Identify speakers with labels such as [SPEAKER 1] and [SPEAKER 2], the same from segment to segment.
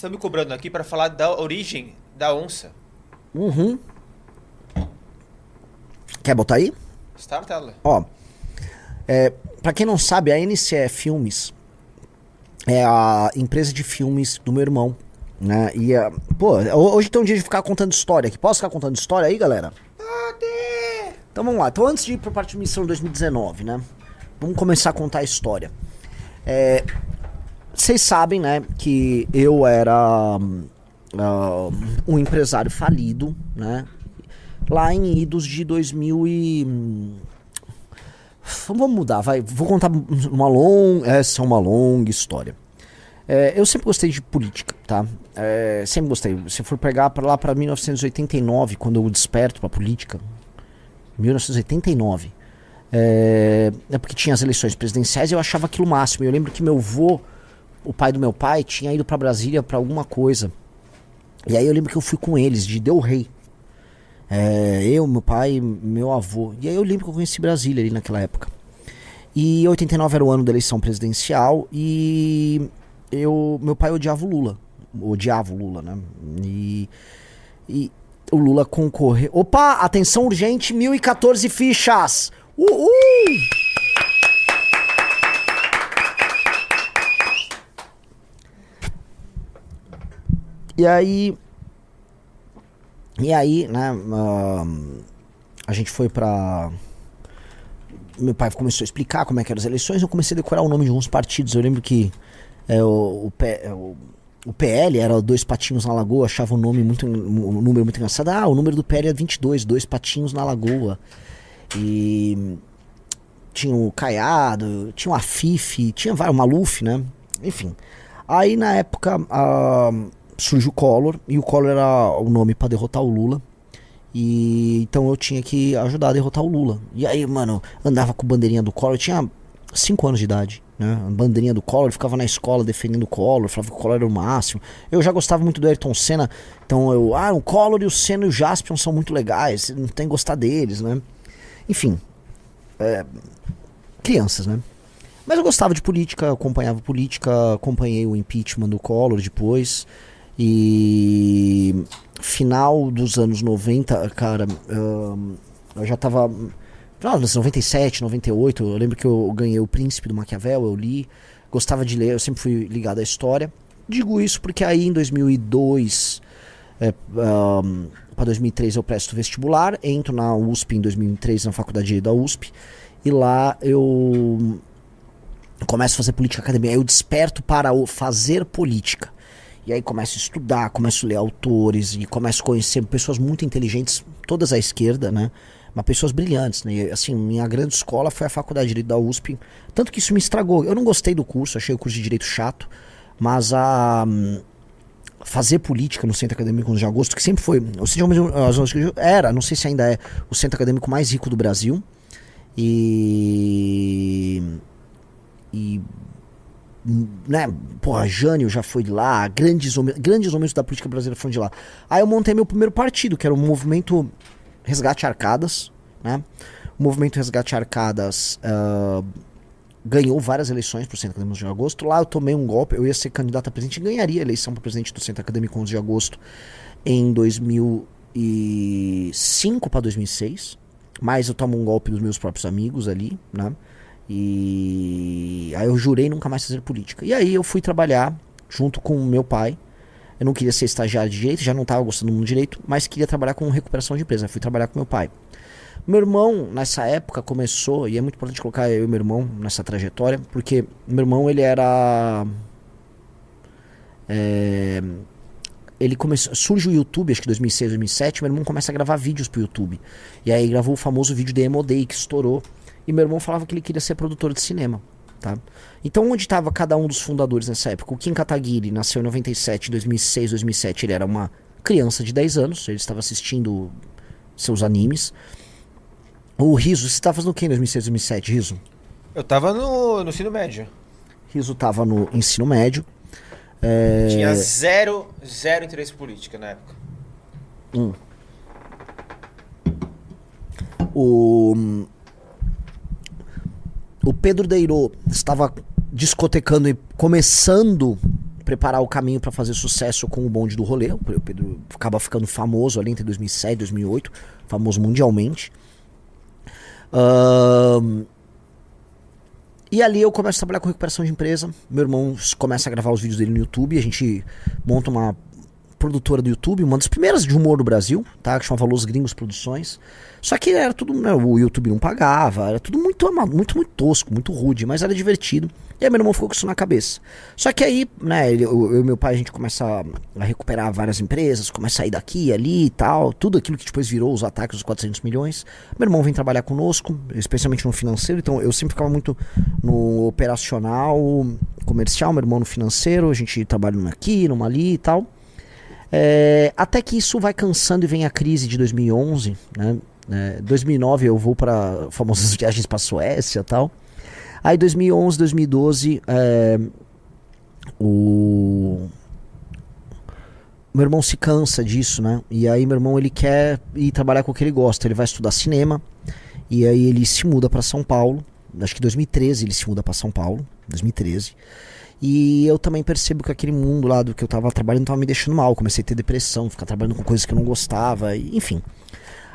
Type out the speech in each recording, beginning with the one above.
[SPEAKER 1] estão me cobrando aqui para falar da origem da onça.
[SPEAKER 2] Uhum. Quer botar aí?
[SPEAKER 1] Está na tela.
[SPEAKER 2] Ó, pra quem não sabe, a NCE Filmes é a empresa de filmes do meu irmão, né? E, pô, hoje tem um dia de ficar contando história aqui. Posso ficar contando história aí, galera?
[SPEAKER 1] Pode!
[SPEAKER 2] Então vamos lá. Então antes de ir pra parte de missão 2019, né? Vamos começar a contar a história. Vocês sabem, né, que eu era um empresário falido, né? Lá em idos de 2000 e... Vamos mudar, vai. Vou contar essa é uma longa história. Eu sempre gostei de política, tá? Sempre gostei. Se for pegar lá pra 1989, quando eu desperto pra política, 1989, é porque tinha as eleições presidenciais e eu achava aquilo o máximo. Eu lembro que meu avô, o pai do meu pai, tinha ido pra Brasília pra alguma coisa. E aí eu lembro que eu fui com eles, de Del Rey. Eu, meu pai, meu avô. E aí eu lembro que eu conheci Brasília ali naquela época. E 89 era o ano da eleição presidencial e meu pai odiava o Lula, né? E o Lula concorreu. Opa, atenção urgente, 1014 fichas! Uhul! E aí, né, a gente foi pra... Meu pai começou a explicar como é que eram as eleições, eu comecei a decorar o nome de alguns partidos. Eu lembro que o PL era dois patinhos na lagoa, achava um número muito engraçado. O número do PL é 22, dois patinhos na lagoa. E tinha o Caiado, tinha o Afif, tinha o Maluf, né? Enfim. Aí na época surge o Collor, e o Collor era o nome pra derrotar o Lula. E então eu tinha que ajudar a derrotar o Lula. E aí, mano, andava com bandeirinha do Collor, eu tinha 5 anos de idade, né? A bandeirinha do Collor, ficava na escola defendendo o Collor, falava que o Collor era o máximo. Eu já gostava muito do Ayrton Senna, então o Collor e o Senna e o Jaspion são muito legais, não tem que gostar deles, né? Enfim, crianças, né? Mas eu gostava de política, acompanhava política, acompanhei o impeachment do Collor depois. E final dos anos 90, cara, eu já tava... Final dos 97, 98, eu lembro que eu ganhei O Príncipe do Maquiavel, eu li, gostava de ler, eu sempre fui ligado à história. Digo isso porque aí em 2002 para 2003 eu presto vestibular, entro na USP em 2003, na Faculdade de Direito da USP, e lá eu começo a fazer política acadêmica, aí eu desperto para fazer política. E aí começo a estudar, começo a ler autores e começo a conhecer pessoas muito inteligentes, todas à esquerda, né? Mas pessoas brilhantes, né? E, assim, minha grande escola foi a Faculdade de Direito da USP, tanto que isso me estragou. Eu não gostei do curso, achei o curso de Direito chato, mas fazer política no Centro Acadêmico 11 de Agosto, que sempre foi, ou seja, não sei se ainda é, o centro acadêmico mais rico do Brasil, né, porra, Jânio já foi de lá, grandes homens da política brasileira foram de lá. Aí eu montei meu primeiro partido, que era o Movimento Resgate Arcadas, né? O Movimento Resgate Arcadas ganhou várias eleições pro Centro Acadêmico 11 de Agosto. Lá eu tomei um golpe, eu ia ser candidato a presidente e ganharia a eleição para presidente do Centro Acadêmico 11 de Agosto em 2005 para 2006. Mas eu tomo um golpe dos meus próprios amigos ali, né? E aí eu jurei nunca mais fazer política. E aí eu fui trabalhar junto com o meu pai. Eu não queria ser estagiário de direito, já não estava gostando do direito, mas queria trabalhar com recuperação de empresa. Eu fui trabalhar com meu pai. Meu irmão, nessa época, começou, e é muito importante colocar eu e meu irmão nessa trajetória, porque meu irmão, ele era... ele começou, surge o YouTube, acho que 2006, 2007, meu irmão começa a gravar vídeos pro YouTube. E aí gravou o famoso vídeo de Emo Day, que estourou. E meu irmão falava que ele queria ser produtor de cinema, tá? Então onde estava cada um dos fundadores nessa época? O Kim Kataguiri nasceu em 97, 2006, 2007, ele era uma criança de 10 anos, ele estava assistindo seus animes. O Riso, você estava fazendo o que em 2006, 2007, Riso?
[SPEAKER 1] Eu tava no ensino médio.
[SPEAKER 2] Riso estava no ensino médio.
[SPEAKER 1] Tinha zero interesse político na época. O Pedro Deirô estava discotecando e começando
[SPEAKER 2] preparar o caminho para fazer sucesso com o bonde do rolê. O Pedro acaba ficando famoso ali entre 2007 e 2008, famoso mundialmente. E ali eu começo a trabalhar com recuperação de empresa. Meu irmão começa a gravar os vídeos dele no YouTube. A gente monta uma produtora do YouTube, uma das primeiras de humor do Brasil, tá? Que chamava Los Gringos Produções. Só que era tudo, né, o YouTube não pagava, era tudo muito tosco, muito rude, mas era divertido. E aí meu irmão ficou com isso na cabeça. Só que aí, né, eu e meu pai, a gente começa a recuperar várias empresas, começa a sair daqui e ali e tal, tudo aquilo que depois virou os ataques dos 400 milhões. Meu irmão vem trabalhar conosco, especialmente no financeiro, então eu sempre ficava muito no operacional, comercial, meu irmão no financeiro, a gente trabalhando aqui, numa ali e tal. Até que isso vai cansando e vem a crise de 2011, né? 2009 eu vou para famosas viagens para Suécia e tal. Aí 2011, 2012 o meu irmão se cansa disso, né? E aí meu irmão ele quer ir trabalhar com o que ele gosta. Ele vai estudar cinema e aí ele se muda para São Paulo. Acho que 2013 ele se muda para São Paulo, 2013. E eu também percebo que aquele mundo lá do que eu tava trabalhando tava me deixando mal. Comecei a ter depressão, ficar trabalhando com coisas que eu não gostava, enfim.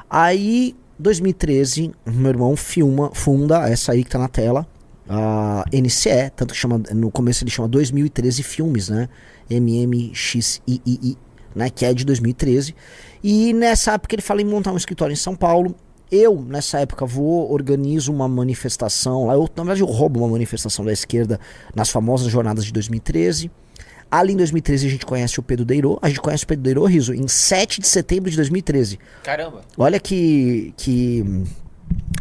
[SPEAKER 2] Aí, 2013, meu irmão funda essa aí que tá na tela, a NCE, tanto que chama, no começo ele chama 2013 Filmes, né? MMXII, né? Que é de 2013. E nessa época ele fala em montar um escritório em São Paulo. Eu, nessa época, organizo uma manifestação, na verdade eu roubo uma manifestação da esquerda nas famosas jornadas de 2013. Ali em 2013 a gente conhece o Pedro Deirô. A gente conhece o Pedro Deirô, Riso, em 7 de setembro de 2013.
[SPEAKER 1] Caramba!
[SPEAKER 2] Olha que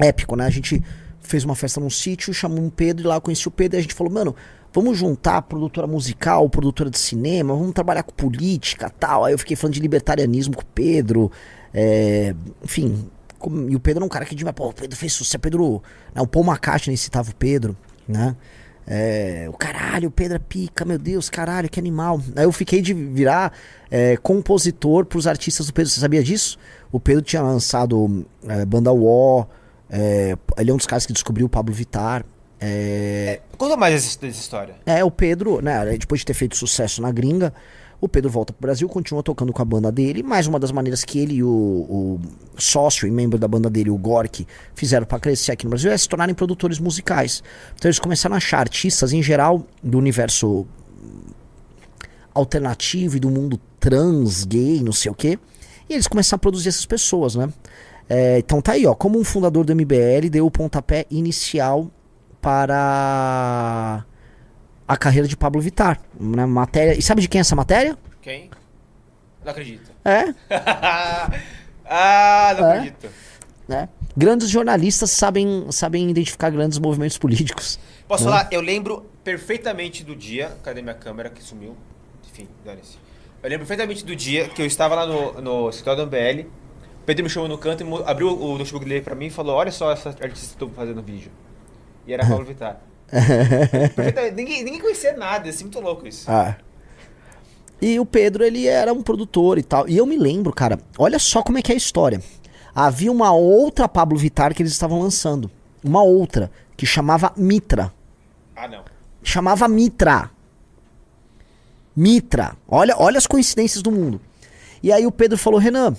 [SPEAKER 2] épico, né? A gente fez uma festa num sítio, chamou um Pedro e lá eu conheci o Pedro e a gente falou, mano, vamos juntar produtora musical, produtora de cinema, vamos trabalhar com política e tal. Aí eu fiquei falando de libertarianismo com o Pedro, enfim... E o Pedro é um cara que diz, pô, o Pedro fez sucesso, Pedro... Né, o Paul McCartney citava o Pedro, né? O caralho, o Pedro é pica, meu Deus, caralho, que animal. Aí eu fiquei de virar compositor pros artistas do Pedro, você sabia disso? O Pedro tinha lançado Banda UO, ele é um dos caras que descobriu o Pablo Vittar.
[SPEAKER 1] Conta mais dessa história.
[SPEAKER 2] O Pedro, né, depois de ter feito sucesso na gringa, o Pedro volta pro Brasil, continua tocando com a banda dele. Mais uma das maneiras que ele e o sócio e membro da banda dele, o Gork, fizeram para crescer aqui no Brasil é se tornarem produtores musicais. Então eles começaram a achar artistas em geral do universo alternativo e do mundo trans, gay, não sei o quê. E eles começaram a produzir essas pessoas, né? Então tá aí, ó, como um fundador do MBL deu o pontapé inicial para a carreira de Pablo Vittar, né? Matéria. E sabe de quem é essa matéria?
[SPEAKER 1] Quem? Não acredito. Não acredito.
[SPEAKER 2] Grandes jornalistas sabem identificar grandes movimentos políticos.
[SPEAKER 1] Posso falar? Eu lembro perfeitamente do dia. Cadê minha câmera que sumiu? Enfim, dane-se. Eu lembro perfeitamente do dia que eu estava lá no escritório do MBL. O Pedro me chamou no canto e abriu o notebook dele pra mim e falou: olha só essa artista que eu tô fazendo vídeo. E era Pablo Vittar. ninguém conhecia nada, assim, muito louco isso.
[SPEAKER 2] E o Pedro, ele era um produtor e tal. E eu me lembro, cara, olha só como é que é a história. Havia uma outra Pablo Vittar que eles estavam lançando. Uma outra, que chamava Mitra.
[SPEAKER 1] Não.
[SPEAKER 2] Chamava Mitra. Mitra. Olha as coincidências do mundo. E aí o Pedro falou: Renan,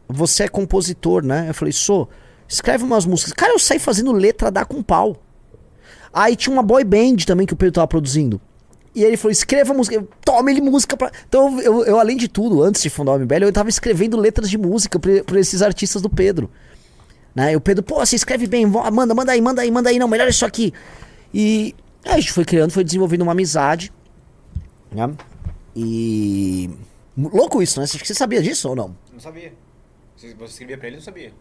[SPEAKER 2] você é compositor, né? Eu falei: sou. Escreve umas músicas. Cara, eu saí fazendo letra dar com pau. Aí tinha uma boy band também que o Pedro tava produzindo. E ele falou: escreva música, toma ele música pra... Então eu além de tudo, antes de fundar o MBL, eu tava escrevendo letras de música pra esses artistas do Pedro, né? E o Pedro: pô, você escreve bem, manda aí, não, melhor isso aqui. E a gente foi desenvolvendo uma amizade, né? E... louco isso, né? Você sabia disso ou não?
[SPEAKER 1] Não sabia. Você escrevia pra ele, não sabia.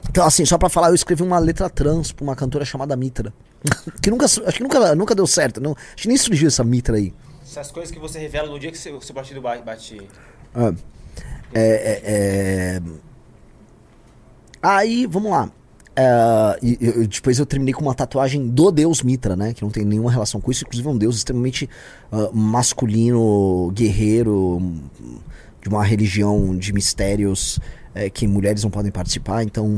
[SPEAKER 2] Então, assim, só pra falar, eu escrevi uma letra trans pra uma cantora chamada Mitra. Acho que nunca deu certo. Não, acho que nem surgiu essa Mitra aí.
[SPEAKER 1] Essas coisas que você revela no dia que o seu partido bate.
[SPEAKER 2] Aí, vamos lá. Depois eu terminei com uma tatuagem do deus Mitra, né? Que não tem nenhuma relação com isso. Inclusive é um deus extremamente masculino, guerreiro, de uma religião de mistérios que mulheres não podem participar. Então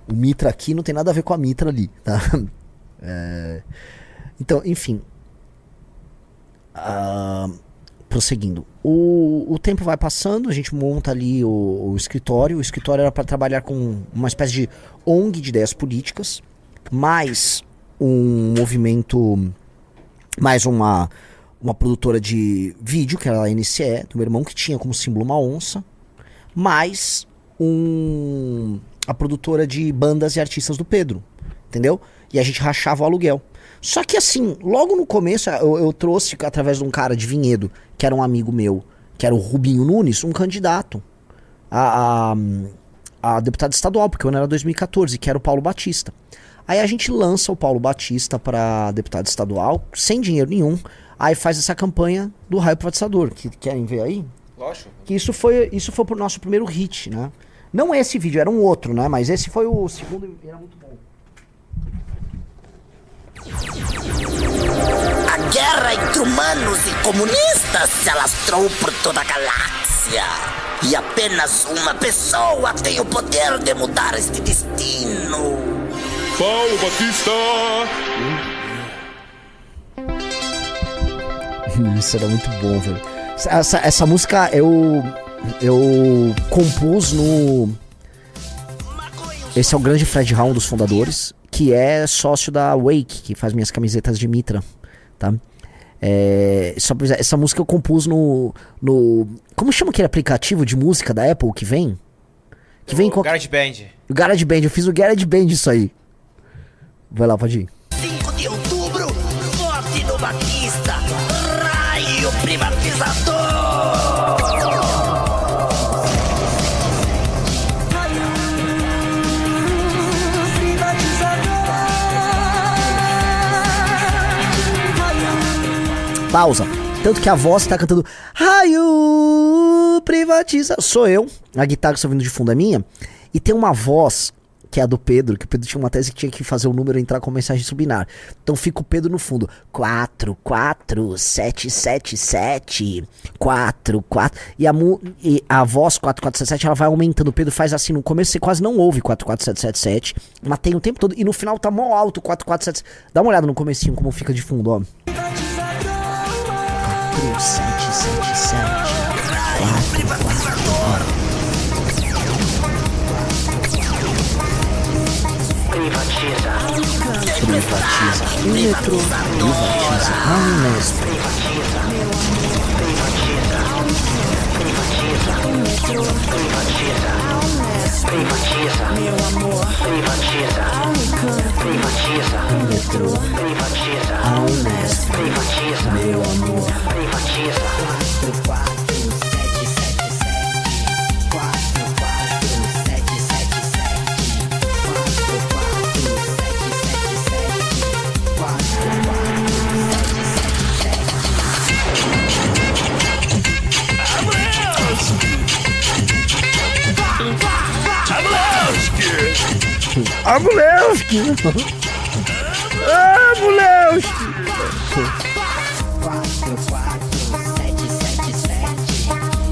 [SPEAKER 2] o Mitra aqui não tem nada a ver com a Mitra ali, tá? Então, enfim. Prosseguindo. O tempo vai passando, a gente monta ali o escritório. O escritório era para trabalhar com uma espécie de ONG de ideias políticas, mais um movimento, mais uma produtora de vídeo, que era a NCE, do meu irmão, que tinha como símbolo uma onça, mais a produtora de bandas e artistas do Pedro, entendeu? E a gente rachava o aluguel. Só que assim, logo no começo eu trouxe, através de um cara de Vinhedo, que era um amigo meu, que era o Rubinho Nunes, um candidato a deputado estadual, porque o ano era 2014, que era o Paulo Batista. Aí a gente lança o Paulo Batista para deputado estadual, sem dinheiro nenhum, aí faz essa campanha do Raio Privatizador, que querem ver aí?
[SPEAKER 1] Lógico.
[SPEAKER 2] Que isso foi pro nosso primeiro hit, né? Não esse vídeo, era um outro, né? Mas esse foi o segundo e era muito bom.
[SPEAKER 3] A guerra entre humanos e comunistas se alastrou por toda a galáxia. E apenas uma pessoa tem o poder de mudar este destino.
[SPEAKER 4] Paulo Batista!
[SPEAKER 2] Isso era muito bom, velho. Essa música eu compus no... Esse é o grande Fred Raul, um dos fundadores, que é sócio da Wake, que faz minhas camisetas de Mitra, tá? Essa música eu compus no... Como chama aquele aplicativo de música da Apple que vem? Que vem com...
[SPEAKER 1] GarageBand.
[SPEAKER 2] O GarageBand, eu fiz o GarageBand isso aí. Vai lá, pode ir.
[SPEAKER 3] 5 de outubro, vote no Batista, raio privatizador.
[SPEAKER 2] Pausa. Tanto que a voz tá cantando raio privatiza. Sou eu. A guitarra que você tá ouvindo de fundo é minha. E tem uma voz que é a do Pedro, que o Pedro tinha uma tese que tinha que fazer o número entrar com mensagem subliminar. Então fica o Pedro no fundo. 4, 4, 7, 7, 7, 4, 4. E a voz 4, 4, 7, 7, ela vai aumentando. O Pedro faz assim, no começo você quase não ouve 4, 4, 7, 7, 7. Mas tem o tempo todo. E no final tá mó alto 4, 4, 7. Dá uma olhada no comecinho como fica de fundo, ó. 4, 7, 7, 7. 4, 4, 4. Privatiza o metrô, privatiza a Unesp, privatiza o metrô, privatiza a Unesp, privatiza meu amor, privatiza privatiza o metrô, privatiza a Unesp, privatiza meu amor, privatiza 4, 4, 7, 7, 7, 4, 4, 7, 7, 7, 4, 4, Abulewski! Abulewski! 4, 4, 7, 7, 7,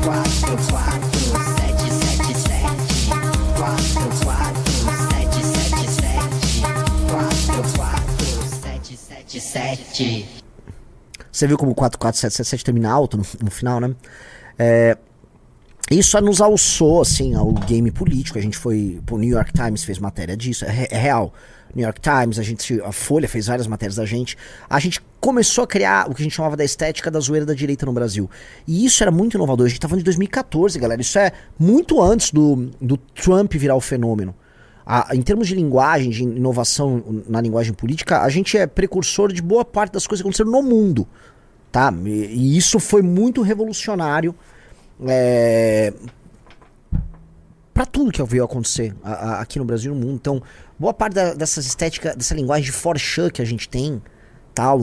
[SPEAKER 2] 4, 4, 7, 7, 7, 4, 4, 7, 7, 7, 4, 4, 7, 7, 7. Você viu como o 44777 termina alto no final, né? Isso nos alçou, assim, ao game político. A gente foi... O New York Times fez matéria disso. É real. New York Times, a Folha fez várias matérias da gente. A gente começou a criar o que a gente chamava da estética da zoeira da direita no Brasil. E isso era muito inovador. A gente tá falando de 2014, galera. Isso é muito antes do Trump virar o fenômeno. Em termos de linguagem, de inovação na linguagem política, a gente é precursor de boa parte das coisas que aconteceram no mundo. Tá? E isso foi muito revolucionário para tudo que veio acontecer aqui no Brasil e no mundo. Então, boa parte dessas estéticas, dessa linguagem de forchan que a gente tem, tal,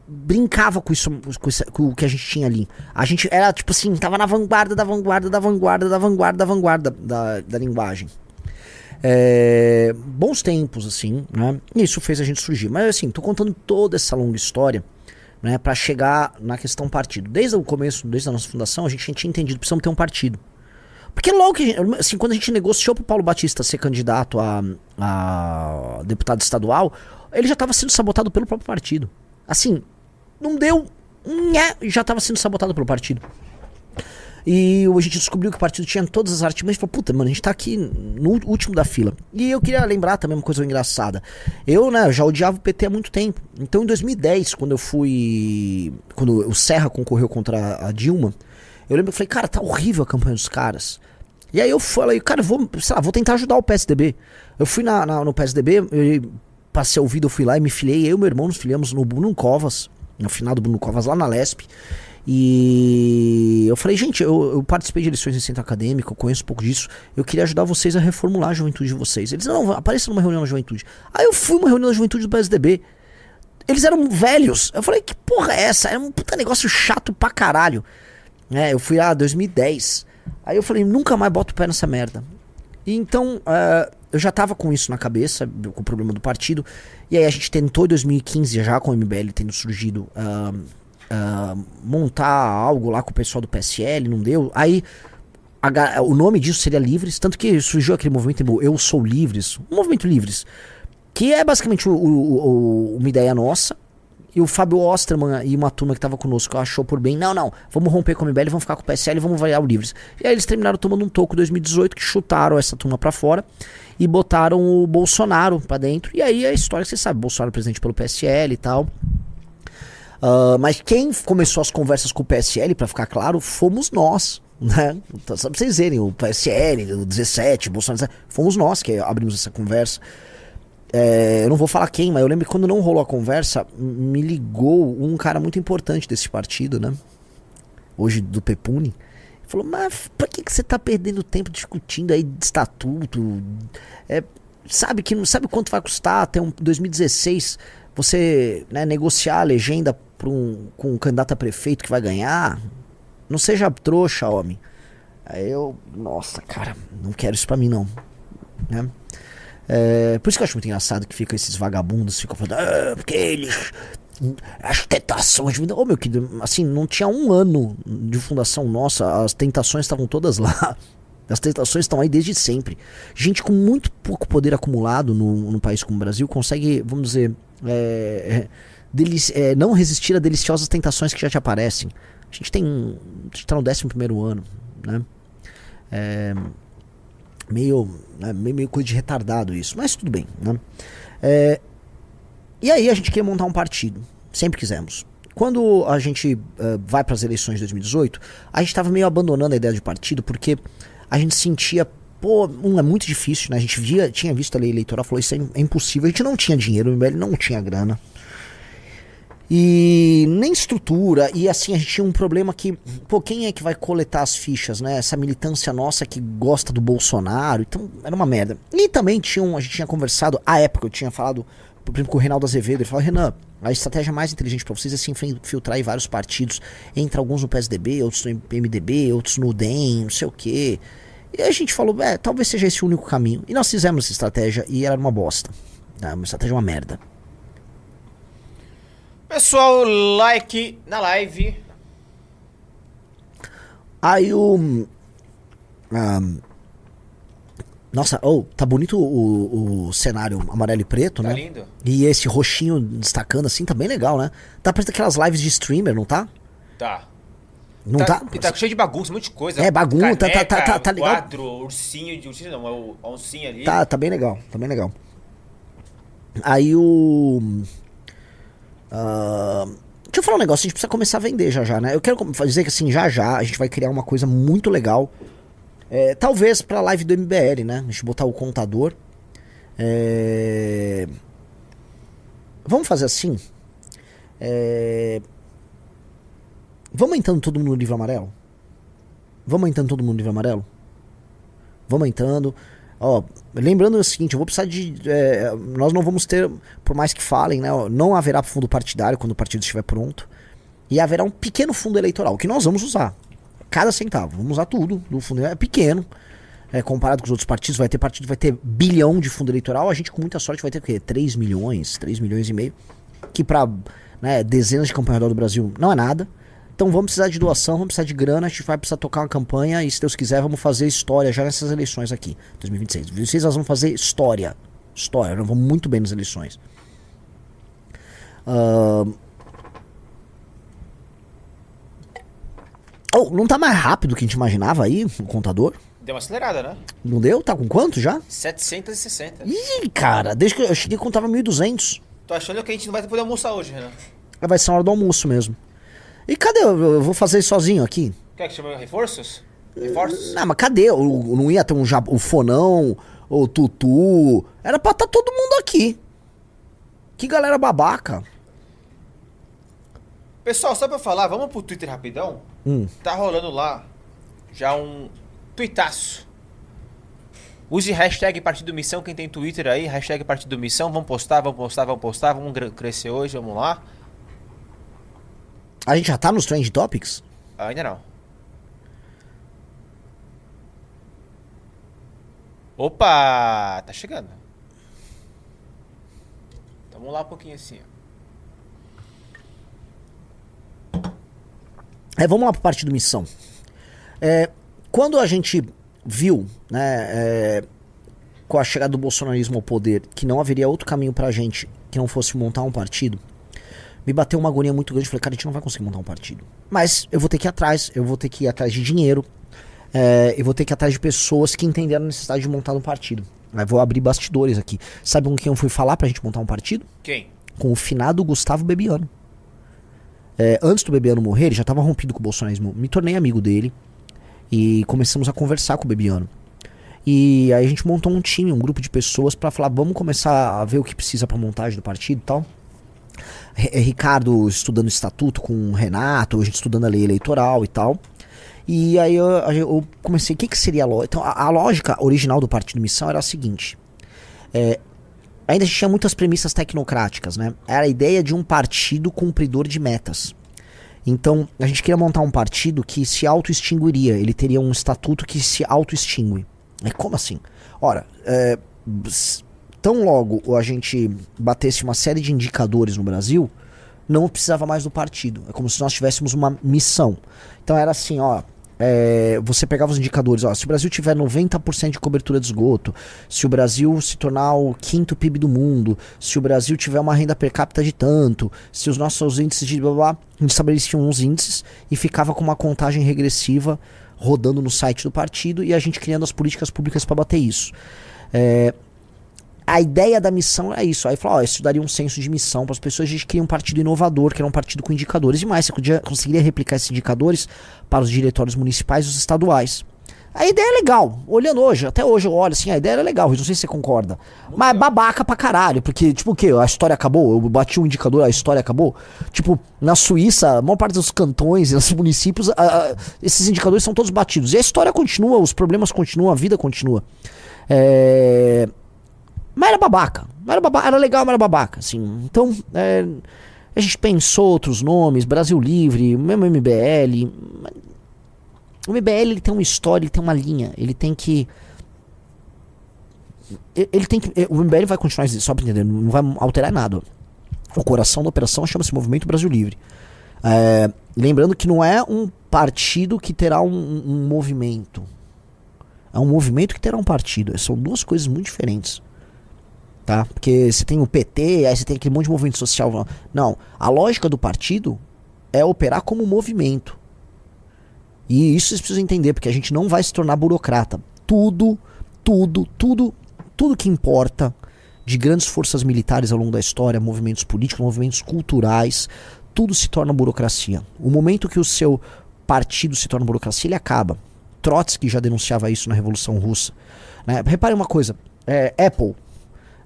[SPEAKER 2] brincava com isso, com o que a gente tinha ali. A gente era, tipo assim, tava na vanguarda da vanguarda da vanguarda da vanguarda da vanguarda da linguagem. Bons tempos, assim, né? E isso fez a gente surgir. Mas assim, tô contando toda essa longa história, né, para chegar na questão partido. Desde o começo, desde a nossa fundação, a gente tinha entendido que precisamos ter um partido. Porque logo que, assim, quando a gente negociou pro Paulo Batista ser candidato a deputado estadual, ele já estava sendo sabotado pelo próprio partido. Assim, não deu, já estava sendo sabotado pelo partido. E a gente descobriu que o partido tinha todas as artimanhas e falou, puta, mano, a gente tá aqui no último da fila. E eu queria lembrar também uma coisa engraçada. Eu, né, já odiava o PT há muito tempo. Então em 2010, quando o Serra concorreu contra a Dilma, eu lembro que eu falei, cara, tá horrível a campanha dos caras. E aí eu falei, cara, vou tentar ajudar o PSDB. Eu fui no PSDB, eu passei o vídeo, eu fui lá e me filiei, eu e meu irmão nos filiamos no Bruno Covas, no final do Bruno Covas, lá na Lesp. E eu falei, gente, eu participei de eleições em centro acadêmico, eu conheço um pouco disso, eu queria ajudar vocês a reformular a juventude de vocês. Eles não, apareça numa reunião da juventude. Aí eu fui numa reunião da juventude do PSDB. Eles eram velhos. Eu falei, que porra é essa? Era um puta negócio chato pra caralho. Eu fui lá em 2010. Aí eu falei, nunca mais boto o pé nessa merda. E então, eu já tava com isso na cabeça, com o problema do partido. E aí a gente tentou em 2015, já com o MBL tendo surgido, montar algo lá com o pessoal do PSL, não deu. Aí o nome disso seria Livres, tanto que surgiu aquele movimento Eu Sou Livres, um movimento Livres, que é basicamente uma ideia nossa. E o Fábio Osterman e uma turma que tava conosco achou por bem, não, vamos romper com o MBL, vamos ficar com o PSL, vamos variar o Livres. E aí eles terminaram tomando um toco em 2018, que chutaram essa turma pra fora e botaram o Bolsonaro pra dentro. E aí a história, você sabe, Bolsonaro presidente pelo PSL e tal. Mas quem começou as conversas com o PSL, pra ficar claro, fomos nós, né? Então, só pra vocês verem, o PSL, o 17, o Bolsonaro, fomos nós que abrimos essa conversa. Eu não vou falar quem, mas eu lembro que quando não rolou a conversa, me ligou um cara muito importante desse partido, né? Hoje do Pepuni. Falou, mas pra que você tá perdendo tempo discutindo aí de estatuto? Sabe quanto vai custar até 2016 você, né, negociar a legenda com um candidato a prefeito que vai ganhar? Não seja trouxa, homem. Aí eu, nossa, cara, não quero isso pra mim não, né? Por isso que eu acho muito engraçado que ficam esses vagabundos, ficam falando, porque eles, as tentações, meu querido, assim, não tinha um ano de fundação nossa, as tentações estavam todas lá, as tentações estão aí desde sempre. Gente com muito pouco poder acumulado num país como o Brasil consegue, vamos dizer, não resistir a deliciosas tentações que já te aparecem. A gente tá no 11º ano, né? Meio coisa de retardado isso, mas tudo bem, né? E aí a gente queria montar um partido, sempre quisemos. Quando a gente vai para as eleições de 2018, a gente estava meio abandonando a ideia de partido, porque a gente sentia, é muito difícil, né? A gente tinha visto a lei eleitoral, falou, isso é impossível, a gente não tinha dinheiro, o MBL não tinha grana. E nem estrutura, e assim, a gente tinha um problema que, quem é que vai coletar as fichas, né? Essa militância nossa que gosta do Bolsonaro, então era uma merda. E também a gente tinha conversado, à época eu tinha falado, por exemplo, com o Reinaldo Azevedo, ele falou, Renan, a estratégia mais inteligente pra vocês é se infiltrar em vários partidos, entre alguns no PSDB, outros no MDB, outros no DEM, não sei o quê. E aí a gente falou, talvez seja esse o único caminho. E nós fizemos essa estratégia e era uma bosta, né? Uma estratégia uma merda.
[SPEAKER 1] Pessoal, like na live.
[SPEAKER 2] Aí nossa, tá bonito o cenário amarelo e preto,
[SPEAKER 1] Tá
[SPEAKER 2] né?
[SPEAKER 1] lindo.
[SPEAKER 2] E esse roxinho destacando assim, tá bem legal, né? Tá parecendo aquelas lives de streamer, não tá?
[SPEAKER 1] Tá.
[SPEAKER 2] Não tá?
[SPEAKER 1] E tá cheio de bagunça, um monte de coisa.
[SPEAKER 2] Bagunça,
[SPEAKER 1] Caneca,
[SPEAKER 2] tá legal.
[SPEAKER 1] quadro, ursinho não, é o oncinho ali.
[SPEAKER 2] Tá bem legal, tá bem legal. Aí deixa eu falar um negócio, a gente precisa começar a vender já, né? Eu quero dizer que assim, já a gente vai criar uma coisa muito legal. Talvez pra live do MBL, né? A gente botar o contador. Vamos fazer assim. Vamos entrando todo mundo no livro amarelo? Vamos entrando. Lembrando o seguinte, eu vou precisar nós não vamos ter, por mais que falem, né? Não haverá fundo partidário quando o partido estiver pronto. E haverá um pequeno fundo eleitoral, que nós vamos usar. Cada centavo, vamos usar tudo. Do fundo é pequeno. Comparado com os outros partidos, vai ter bilhão de fundo eleitoral. A gente, com muita sorte, vai ter o quê? 3 milhões e meio. Que pra, né, dezenas de campanhas do Brasil não é nada. então vamos precisar de doação, vamos precisar de grana, a gente vai precisar tocar uma campanha e se Deus quiser vamos fazer história já nessas eleições aqui, 2026. 2026 nós vamos fazer história, nós vamos muito bem nas eleições. Não tá mais rápido do que a gente imaginava aí, o contador?
[SPEAKER 1] Deu uma acelerada, né?
[SPEAKER 2] Não deu? Tá com quanto já?
[SPEAKER 1] 760.
[SPEAKER 2] Ih, cara, desde que eu cheguei contava 1.200.
[SPEAKER 1] Tô achando que a gente não vai poder almoçar hoje, Renan.
[SPEAKER 2] Vai ser na hora do almoço mesmo. E cadê? Eu vou fazer sozinho aqui.
[SPEAKER 1] Quer que chame reforços? Reforços?
[SPEAKER 2] Não, mas cadê? Não ia ter o Fonão, o Tutu. Era pra estar todo mundo aqui. Que galera babaca.
[SPEAKER 1] Pessoal, só pra falar, vamos pro Twitter rapidão? Tá rolando lá já um tuitaço. Use hashtag Partido Missão, quem tem Twitter aí, hashtag Partido Missão, vamos postar, vamos crescer hoje, vamos lá.
[SPEAKER 2] A gente já tá nos Trend Topics?
[SPEAKER 1] Ainda não. Opa, tá chegando. Vamos lá um pouquinho assim, ó.
[SPEAKER 2] Vamos lá pro Partido Missão. Quando a gente viu, né, com a chegada do bolsonarismo ao poder, que não haveria outro caminho pra gente que não fosse montar um partido, me bateu uma agonia muito grande. Falei, cara, a gente não vai conseguir montar um partido. Mas eu vou ter que ir atrás, de dinheiro, eu vou ter que ir atrás de pessoas que entenderam a necessidade de montar um partido. Aí vou abrir bastidores aqui. Sabe com quem eu fui falar pra gente montar um partido?
[SPEAKER 1] Quem?
[SPEAKER 2] Com o finado Gustavo Bebiano. Antes do Bebiano morrer, ele já estava rompido com o bolsonarismo. Me tornei amigo dele e começamos a conversar com o Bebiano. E aí a gente montou um time, um grupo de pessoas para falar, vamos começar a ver o que precisa para montagem do partido e tal. Ricardo estudando estatuto com o Renato, a gente estudando a lei eleitoral e tal. E aí eu comecei, o que seria a lógica? Então a lógica original do Partido Missão era a seguinte. Ainda a gente tinha muitas premissas tecnocráticas, né? Era a ideia de um partido cumpridor de metas. Então, a gente queria montar um partido que se auto-extinguiria. Ele teria um estatuto que se auto-extingue. Como assim? Ora, tão logo a gente batesse uma série de indicadores no Brasil, não precisava mais do partido. É como se nós tivéssemos uma missão. Então era assim, ó... você pegava os indicadores, ó, se o Brasil tiver 90% de cobertura de esgoto, se o Brasil se tornar o 5º PIB do mundo, se o Brasil tiver uma renda per capita de tanto, se os nossos índices de blá blá, a gente estabelecia uns índices e ficava com uma contagem regressiva rodando no site do partido e a gente criando as políticas públicas para bater isso. A ideia da missão é isso. Aí falou, isso daria um senso de missão para as pessoas. A gente queria um partido inovador, que era um partido com indicadores. E mais, você conseguiria replicar esses indicadores para os diretórios municipais e os estaduais. A ideia é legal. Olhando hoje, até hoje eu olho assim, a ideia era legal. Não sei se você concorda. Mas é babaca pra caralho. Porque, tipo, o quê? A história acabou? Eu bati um indicador, a história acabou? Tipo, na Suíça, a maior parte dos cantões e dos municípios, esses indicadores são todos batidos. E a história continua, os problemas continuam, a vida continua. Mas era babaca. Era legal, mas era babaca, assim. Então, a gente pensou outros nomes, Brasil Livre, mesmo MBL. O MBL, ele tem uma história, ele tem uma linha, ele tem que... o MBL vai continuar existindo, só pra entender, não vai alterar nada. O coração da operação chama-se Movimento Brasil Livre. Lembrando que não é um partido que terá um movimento. É um movimento que terá um partido. São duas coisas muito diferentes. Tá? Porque você tem o PT, aí você tem aquele monte de movimento social. Não, a lógica do partido é operar como movimento. E isso vocês precisam entender, porque a gente não vai se tornar burocrata. Tudo que importa de grandes forças militares ao longo da história, movimentos políticos, movimentos culturais, tudo se torna burocracia. O momento que o seu partido se torna burocracia, ele acaba. Trotsky já denunciava isso na Revolução Russa. Né? Reparem uma coisa, Apple,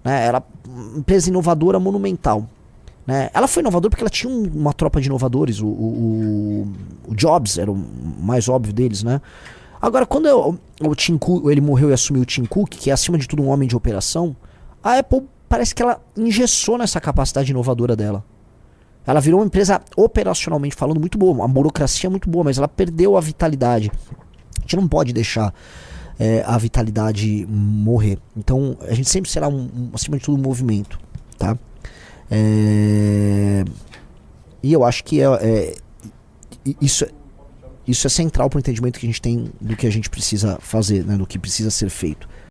[SPEAKER 2] né, era uma empresa inovadora monumental. Né? Ela foi inovadora porque ela tinha uma tropa de inovadores. O Jobs era o mais óbvio deles. Né? Agora, quando o Tim Cook, ele morreu e assumiu o Tim Cook, que é acima de tudo um homem de operação, a Apple parece que ela engessou nessa capacidade inovadora dela. Ela virou uma empresa operacionalmente falando muito boa, uma burocracia muito boa, mas ela perdeu a vitalidade. A gente não pode deixar a vitalidade morrer. Então a gente sempre será acima de tudo um movimento, tá? E eu acho que isso é central para o entendimento que a gente tem do que a gente precisa fazer, né, do que precisa ser feito.